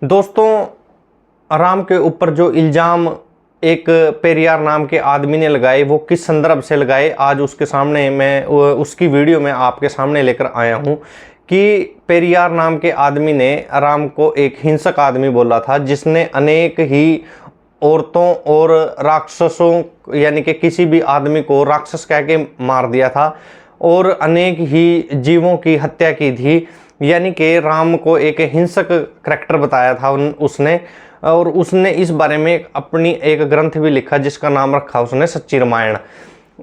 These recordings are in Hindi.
दोस्तों, राम के ऊपर जो इल्ज़ाम एक पेरियार नाम के आदमी ने लगाए, वो किस संदर्भ से लगाए, आज उसके सामने मैं उसकी वीडियो में आपके सामने लेकर आया हूं कि पेरियार नाम के आदमी ने राम को एक हिंसक आदमी बोला था, जिसने अनेक ही औरतों और राक्षसों यानी कि किसी भी आदमी को राक्षस कह के मार दिया था और अनेक ही जीवों की हत्या की थी। यानी कि राम को एक हिंसक करैक्टर बताया था उसने, और उसने इस बारे में अपनी एक ग्रंथ भी लिखा जिसका नाम रखा उसने सच्ची रामायण।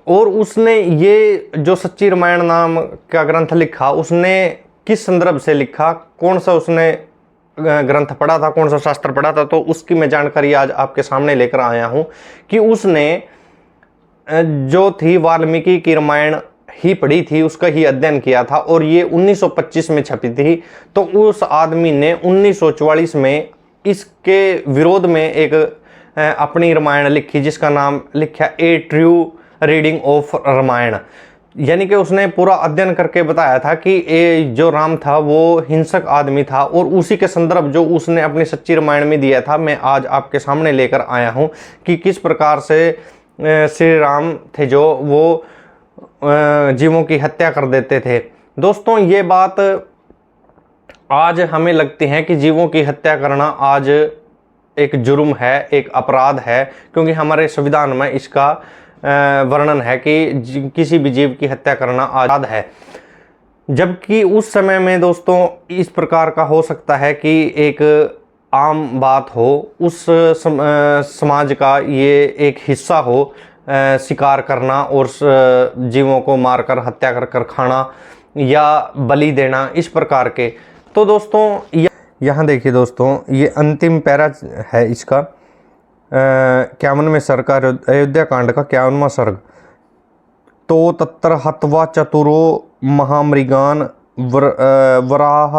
और उसने ये जो सच्ची रामायण नाम का ग्रंथ लिखा, उसने किस संदर्भ से लिखा, कौन सा उसने ग्रंथ पढ़ा था, कौन सा शास्त्र पढ़ा था, तो उसकी मैं जानकारी आज आपके सामने लेकर आया हूं कि उसने जो थी वाल्मीकि की रामायण ही पढ़ी थी, उसका ही अध्ययन किया था और ये 1925 में छपी थी। तो उस आदमी ने 1944 में इसके विरोध में एक अपनी रामायण लिखी जिसका नाम लिखा ए ट्रू रीडिंग ऑफ रामायण। यानी कि उसने पूरा अध्ययन करके बताया था कि ये जो राम था वो हिंसक आदमी था, और उसी के संदर्भ जो उसने अपनी सच्ची रामायण में दिया था, मैं आज आपके सामने लेकर आया हूँ कि किस प्रकार से श्री राम थे जो वो जीवों की हत्या कर देते थे। दोस्तों, ये बात आज हमें लगती है कि जीवों की हत्या करना आज एक जुर्म है, एक अपराध है, क्योंकि हमारे संविधान में इसका वर्णन है कि किसी भी जीव की हत्या करना अपराध है। जबकि उस समय में दोस्तों इस प्रकार का हो सकता है कि एक आम बात हो, उस समाज का ये एक हिस्सा हो शिकार करना और जीवों को मारकर हत्या कर कर खाना या बलि देना, इस प्रकार के। तो दोस्तों यहाँ देखिए दोस्तों, ये अंतिम पैरा है इसका 51वें सर्ग का, अयोध्या कांड का 51वां सर्ग। तो तत्र हत्वा चतुरो महामृगान वराह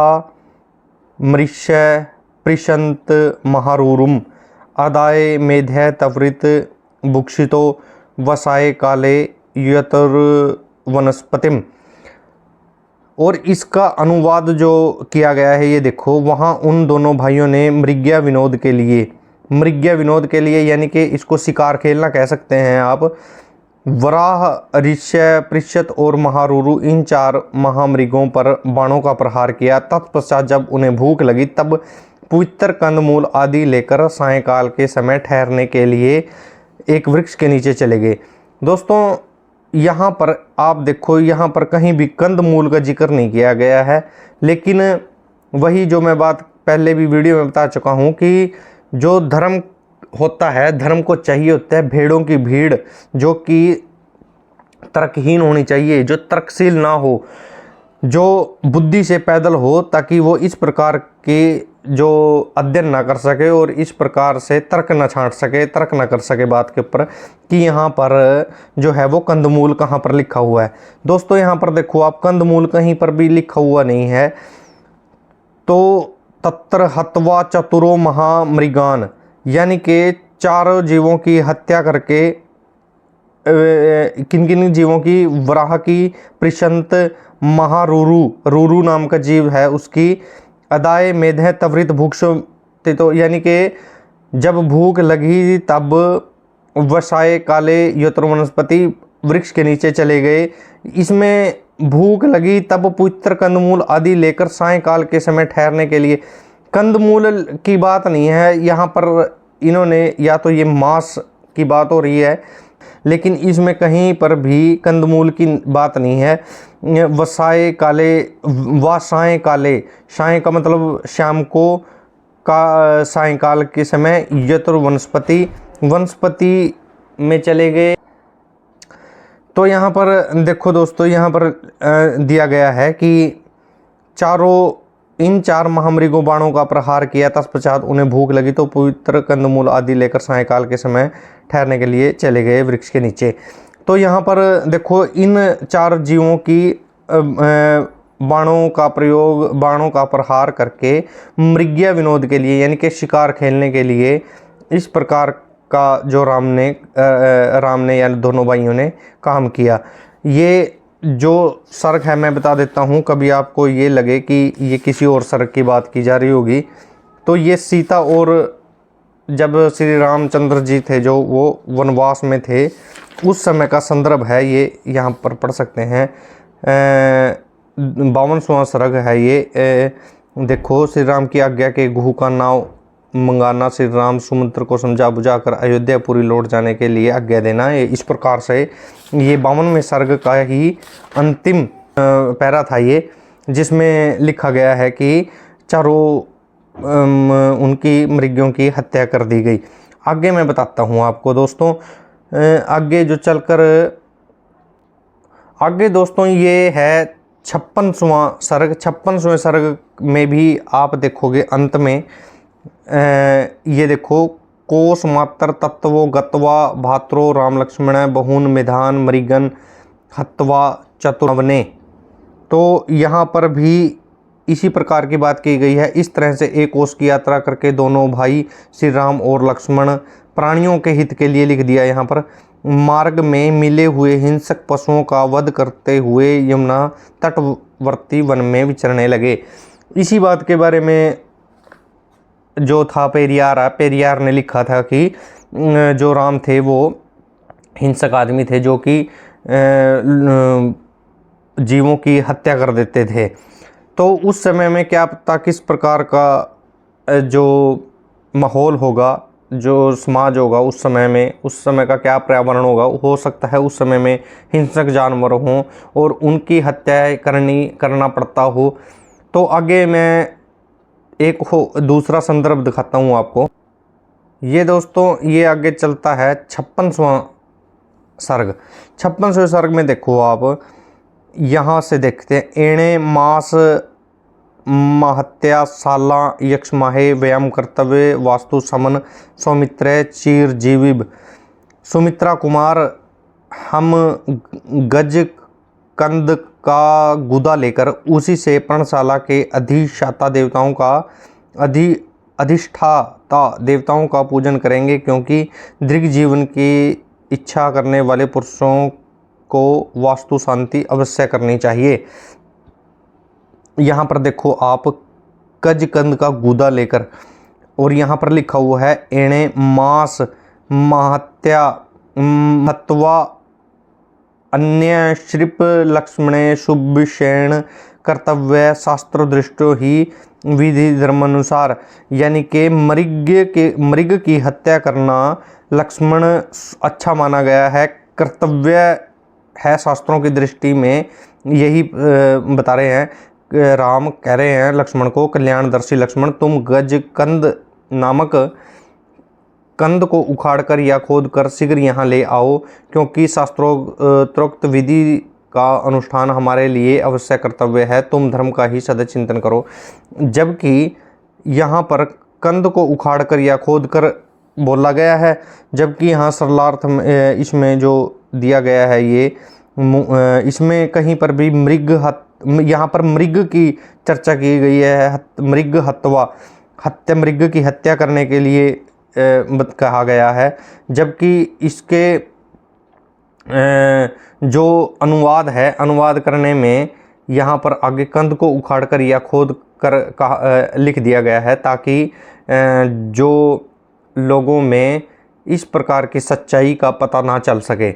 मृष्य पृशंत महारूरुम आदाय मेध्य तवृत भुक्षितो वसाए काले यतर वनस्पतिम। और इसका अनुवाद जो किया गया है ये देखो, वहाँ उन दोनों भाइयों ने मृग्या विनोद के लिए यानी कि इसको शिकार खेलना कह सकते हैं आप, वराह ऋष्य पृष्यत और महारूरु इन 4 महामृगों पर बाणों का प्रहार किया। तत्पश्चात जब उन्हें भूख लगी तब पवित्र कंदमूल आदि लेकर सायंकाल के समय ठहरने के लिए एक वृक्ष के नीचे चले गए। दोस्तों, यहाँ पर आप देखो, यहाँ पर कहीं भी कंदमूल का जिक्र नहीं किया गया है, लेकिन वही जो मैं बात पहले भी वीडियो में बता चुका हूँ कि जो धर्म होता है, धर्म को चाहिए होता है भेड़ों की भीड़, जो कि तर्कहीन होनी चाहिए, जो तर्कशील ना हो, जो बुद्धि से पैदल हो, ताकि वो इस प्रकार के जो अध्ययन ना कर सके और इस प्रकार से तर्क ना छांट सके, तर्क ना कर सके बात के ऊपर कि यहाँ पर जो है वो कंदमूल कहाँ पर लिखा हुआ है। दोस्तों, यहाँ पर देखो आप, कंदमूल कहीं पर भी लिखा हुआ नहीं है। तो तत्र हत्वा चतुरो महामृगान, यानी कि 4 जीवों की हत्या करके, किन किन जीवों की, वराह की, पृशंत, रूरू नाम का जीव है उसकी, अदाय मेधे तवृत भूक्ष, तो यानी कि जब भूख लगी तब वसाए काले यत्र वनस्पति वृक्ष के नीचे चले गए। इसमें भूख लगी तब पवित्र कंदमूल आदि लेकर सायंकाल के समय ठहरने के लिए, कंदमूल की बात नहीं है यहाँ पर, इन्होंने या तो ये मांस की बात हो रही है, लेकिन इसमें कहीं पर भी कंदमूल की बात नहीं है। वसाए काले, वासाएँ काले, साय का मतलब शाम को, का सायंकाल के समय, यत्र वनस्पति में चले गए। तो यहाँ पर देखो दोस्तों, यहाँ पर दिया गया है कि इन 4 महामृगों बाणों का प्रहार किया। तत्पश्चात उन्हें भूख लगी तो पवित्र कंदमूल आदि लेकर सायंकाल के समय ठहरने के लिए चले गए वृक्ष के नीचे। तो यहाँ पर देखो, इन 4 जीवों की बाणों का प्रहार करके मृग्या विनोद के लिए यानी कि शिकार खेलने के लिए इस प्रकार का जो राम ने यानी दोनों भाइयों ने काम किया। ये जो सर्ग है मैं बता देता हूँ, कभी आपको ये लगे कि ये किसी और सर्ग की बात की जा रही होगी तो ये सीता और जब श्री रामचंद्र जी थे जो वो वनवास में थे उस समय का संदर्भ है, ये यहाँ पर पढ़ सकते हैं। 52वां सर्ग है ये। देखो, श्री राम की आज्ञा के गुह का नाव मंगाना, श्री राम सुमंत्र को समझा बुझाकर अयोध्यापुरी लौट जाने के लिए आज्ञा देना। इस प्रकार से ये 52वें सर्ग का ही अंतिम पैरा था ये, जिसमें लिखा गया है कि चारों उनकी मृगों की हत्या कर दी गई। आगे मैं बताता हूँ आपको दोस्तों, आगे जो चलकर आगे दोस्तों ये है 56वां सर्ग। 56वें सर्ग में भी आप देखोगे अंत में ये देखो, कोस मात्र तत्वो गत्वा भात्रो राम लक्ष्मण बहुन मिधान मृगन हत्वा चतुर्वने। तो यहाँ पर भी इसी प्रकार की बात की गई है। इस तरह से एक कोस की यात्रा करके दोनों भाई श्री राम और लक्ष्मण प्राणियों के हित के लिए लिख दिया यहाँ पर, मार्ग में मिले हुए हिंसक पशुओं का वध करते हुए यमुना तटवर्ती वन में विचरने लगे। इसी बात के बारे में जो था पेरियार ने लिखा था कि जो राम थे वो हिंसक आदमी थे जो कि जीवों की हत्या कर देते थे। तो उस समय में क्या पता किस प्रकार का जो माहौल होगा, जो समाज होगा उस समय में, उस समय का क्या पर्यावरण होगा। हो सकता है उस समय में हिंसक जानवर हों और उनकी हत्या करना पड़ता हो। तो आगे मैं एक दूसरा संदर्भ दिखाता हूँ आपको। ये दोस्तों ये आगे चलता है 56वां सर्ग। 56वें सर्ग में देखो आप, यहाँ से देखते हैं, एणे मास महत्या साला यक्ष माहे व्यायाम कर्तव्य वास्तु समन सौमित्र चीर जीविब। सुमित्रा कुमार हम गज कंद का गुदा लेकर उसी से पर्णशाला के अधिष्ठाता देवताओं का पूजन करेंगे, क्योंकि दीर्घ जीवन की इच्छा करने वाले पुरुषों को वास्तु शांति अवश्य करनी चाहिए। यहाँ पर देखो आप, गजकंद का गुदा लेकर, और यहाँ पर लिखा हुआ है एणे मास महत्या महत्वा अन्य श्रिप लक्ष्मणे शुभषेण कर्तव्य शास्त्र दृष्टो ही विधि धर्मानुसार। यानी कि मृग की हत्या करना लक्ष्मण अच्छा माना गया है, कर्तव्य है शास्त्रों की दृष्टि में। यही बता रहे हैं, राम कह रहे हैं लक्ष्मण को, कल्याणदर्शी लक्ष्मण तुम गजकंद नामक कंद को उखाड़कर या खोदकर शीघ्र यहाँ ले आओ, क्योंकि शास्त्रोक्त विधि का अनुष्ठान हमारे लिए अवश्य कर्तव्य है। तुम धर्म का ही सदा चिंतन करो। जबकि यहाँ पर कंद को उखाड़कर या खोदकर बोला गया है, जबकि यहाँ सरलार्थ में इसमें जो दिया गया है ये, इसमें कहीं पर भी यहाँ पर मृग की चर्चा की गई है। मृग मृग की हत्या करने के लिए कहा गया है। जबकि इसके जो अनुवाद करने में यहाँ पर आगे कंद को उखाड़ कर या खोद कर लिख दिया गया है, ताकि जो लोगों में इस प्रकार की सच्चाई का पता ना चल सके।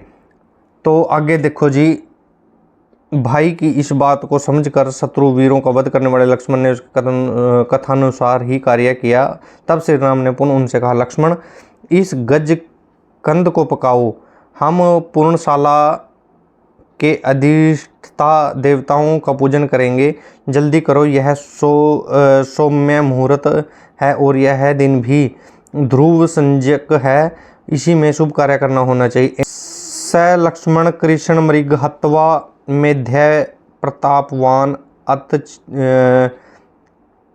तो आगे देखो जी, भाई की इस बात को समझकर शत्रु वीरों का वध करने वाले लक्ष्मण ने उसके कथानुसार ही कार्य किया। तब श्री राम ने पुनः उनसे कहा, लक्ष्मण इस गज कंद को पकाओ, हम पूर्णशाला के अधिष्ठता देवताओं का पूजन करेंगे। जल्दी करो, यह सौम्य मुहूर्त है और यह दिन भी ध्रुव संज्ञक है, इसी में शुभ कार्य करना होना चाहिए। स लक्ष्मण कृष्ण मृग हत्वा मेध्य प्रतापवान अत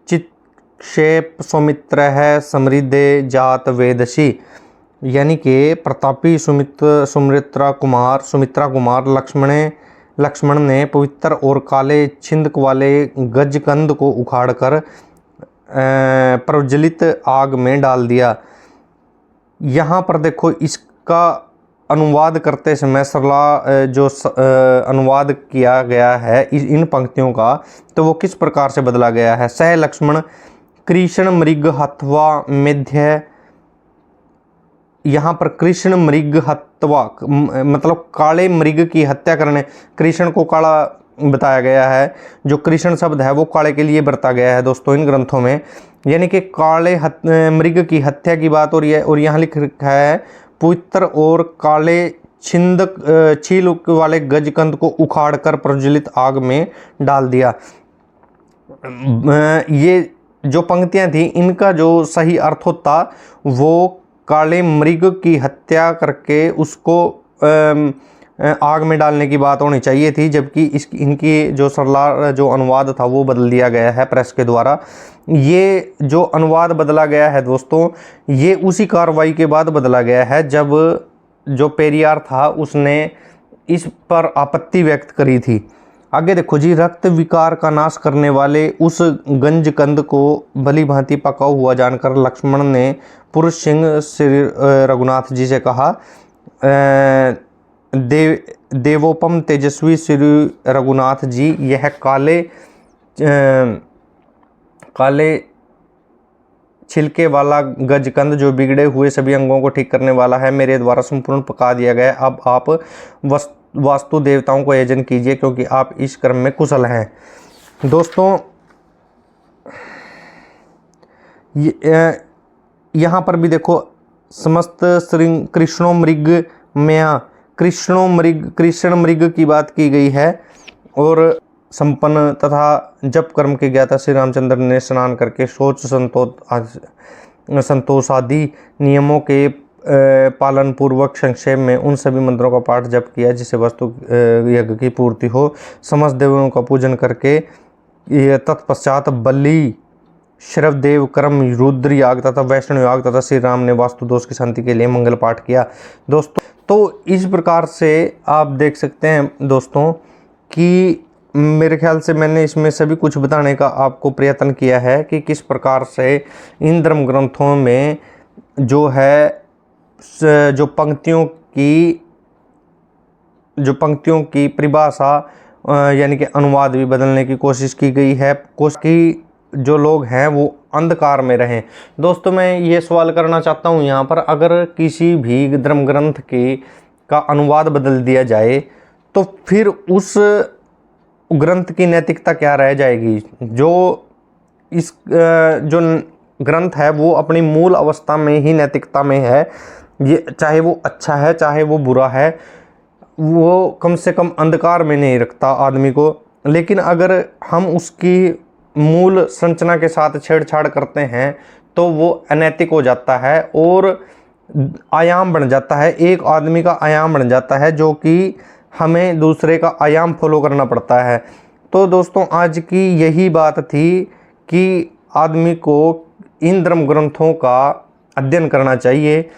चिक्षेप सौमित्र है समृद्धे जात वेदसी। यानी कि प्रतापी सुमित्रा कुमार लक्ष्मण ने पवित्र और काले छिंदक वाले गजकंद को उखाड़कर प्रज्वलित आग में डाल दिया। यहाँ पर देखो, इसका अनुवाद करते समय जो अनुवाद किया गया है इन पंक्तियों का, तो वो किस प्रकार से बदला गया है। सह लक्ष्मण कृष्ण मृग हत्वा मेध्य, यहाँ पर कृष्ण मृग हत्वा मतलब काले मृग की हत्या करने, कृष्ण को काला बताया गया है। जो कृष्ण शब्द है वो काले के लिए बरता गया है दोस्तों इन ग्रंथों में, यानी कि काले मृग की हत्या की बात हो रही है। और यहाँ लिख रखा है पवित्र और काले छील वाले गजकंद को उखाड़कर प्रज्वलित आग में डाल दिया। ये जो पंक्तियां थी इनका जो सही अर्थ होता वो काले मृग की हत्या करके उसको आग में डालने की बात होनी चाहिए थी, जबकि इनकी जो सरला जो अनुवाद था वो बदल दिया गया है प्रेस के द्वारा। ये जो अनुवाद बदला गया है दोस्तों ये उसी कार्रवाई के बाद बदला गया है जब जो पेरियार था उसने इस पर आपत्ति व्यक्त करी थी। आगे देखो जी, रक्त विकार का नाश करने वाले उस गंजकंद को भली भांति पका हुआ जानकर लक्ष्मण ने पुरुष सिंह श्री रघुनाथ जी से कहा, देवोपम तेजस्वी श्री रघुनाथ जी, यह काले छिलके वाला गजकंद जो बिगड़े हुए सभी अंगों को ठीक करने वाला है मेरे द्वारा संपूर्ण पका दिया गया। अब आप वास्तु देवताओं को यजन कीजिए क्योंकि आप इस क्रम में कुशल हैं। दोस्तों यहाँ पर भी देखो समस्त कृष्णो मृग की बात की गई है। और संपन्न तथा जप कर्म के ज्ञाता श्री रामचंद्र ने स्नान करके शौच संतोषादि नियमों के पालन पूर्वक संक्षेप में उन सभी मंत्रों का पाठ जप किया जिससे वस्तु यज्ञ की पूर्ति हो। समस्त देवों का पूजन करके तत्पश्चात बलि, श्रवदेव, कर्म, रुद्र याग तथा वैष्णव याग तथा श्री राम ने वास्तु दोष की शांति के लिए मंगल पाठ किया। दोस्तों तो इस प्रकार से आप देख सकते हैं दोस्तों कि मेरे ख्याल से मैंने इसमें सभी कुछ बताने का आपको प्रयत्न किया है कि किस प्रकार से इन धर्म ग्रंथों में जो है जो पंक्तियों की परिभाषा यानी कि अनुवाद भी बदलने की कोशिश की गई है कि जो लोग हैं वो अंधकार में रहें। दोस्तों मैं ये सवाल करना चाहता हूँ यहाँ पर, अगर किसी भी धर्म ग्रंथ का अनुवाद बदल दिया जाए तो फिर उस ग्रंथ की नैतिकता क्या रह जाएगी। जो ग्रंथ है वो अपनी मूल अवस्था में ही नैतिकता में है, ये चाहे वो अच्छा है चाहे वो बुरा है, वो कम से कम अंधकार में नहीं रखता आदमी को। लेकिन अगर हम उसकी मूल संरचना के साथ छेड़छाड़ करते हैं तो वो अनैतिक हो जाता है और आयाम बन जाता है, एक आदमी का आयाम बन जाता है जो कि हमें दूसरे का आयाम फॉलो करना पड़ता है। तो दोस्तों आज की यही बात थी कि आदमी को इन धर्म ग्रंथों का अध्ययन करना चाहिए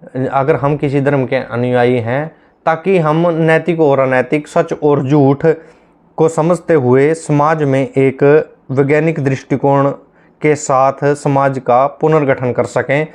अगर हम किसी धर्म के अनुयायी हैं, ताकि हम नैतिक और अनैतिक, सच और झूठ को समझते हुए समाज में एक वैज्ञानिक दृष्टिकोण के साथ समाज का पुनर्गठन कर सकें।